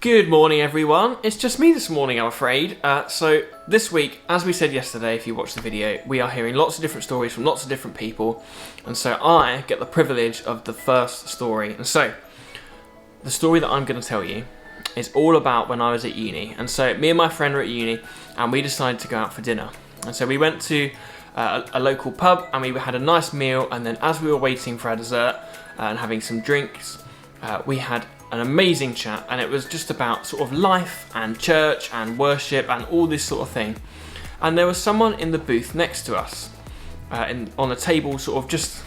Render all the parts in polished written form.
Good morning everyone, it's just me this morning I'm afraid. So this week, as we said yesterday if you watched the video, we are hearing lots of different stories from lots of different people, and so I get the privilege of the first story. And so, the story that I'm going to tell you is all about when I was at uni. And so me and my friend were at uni and we decided to go out for dinner. And so we went to a local pub and we had a nice meal, and then as we were waiting for our dessert and having some drinks, we had an amazing chat, and it was just about sort of life and church and worship and all this sort of thing. And there was someone in the booth next to us, on a table sort of just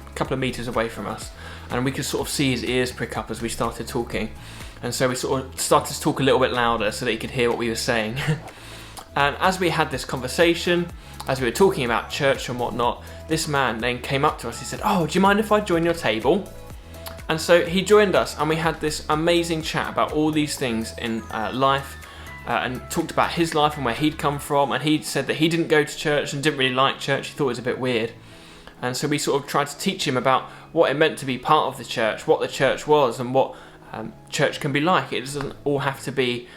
a couple of meters away from us, and we could sort of see his ears prick up as we started talking. And so we sort of started to talk a little bit louder so that he could hear what we were saying. And as we had this conversation, as we were talking about church and whatnot, this man then came up to us. He said, "Oh, do you mind if I join your table?" And so he joined us and we had this amazing chat about all these things in life, and talked about his life and where he'd come from. And he said that he didn't go to church and didn't really like church. He thought it was a bit weird. And so we sort of tried to teach him about what it meant to be part of the church, what the church was, and what church can be like. It doesn't all have to be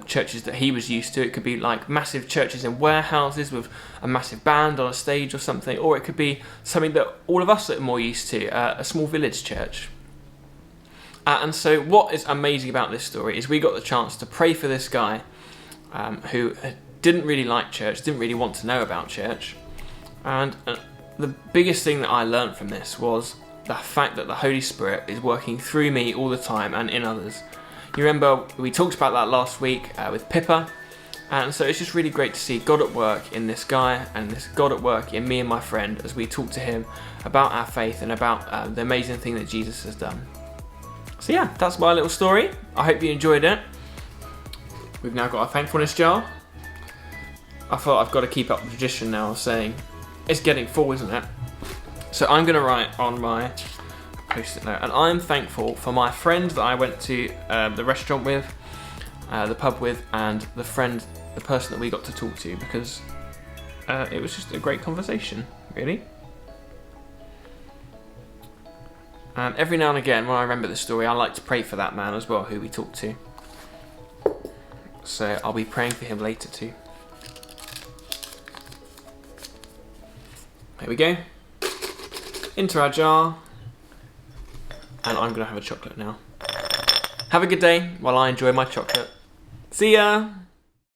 churches that he was used to. It could be like massive churches in warehouses with a massive band on a stage or something, or it could be something that all of us are more used to, a small village church. And so what is amazing about this story is we got the chance to pray for this guy who didn't really like church, didn't really want to know about church. And the biggest thing that I learned from this was the fact that the Holy Spirit is working through me all the time and in others. You remember we talked about that last week with Pippa, and so it's just really great to see God at work in this guy and this God at work in me and my friend as we talk to him about our faith and about the amazing thing that Jesus has done. So yeah, that's my little story. I hope you enjoyed it. We've now got a thankfulness jar. I thought I've got to keep up the tradition now of saying, it's getting full, isn't it? So I'm going to write on my post-it note, and I'm thankful for my friend that I went to the restaurant with, the pub with, and the person that we got to talk to, because it was just a great conversation, really. And every now and again, when I remember the story, I like to pray for that man as well, who we talked to. So I'll be praying for him later too. There we go. Into our jar. And I'm going to have a chocolate now. Have a good day while I enjoy my chocolate. See ya!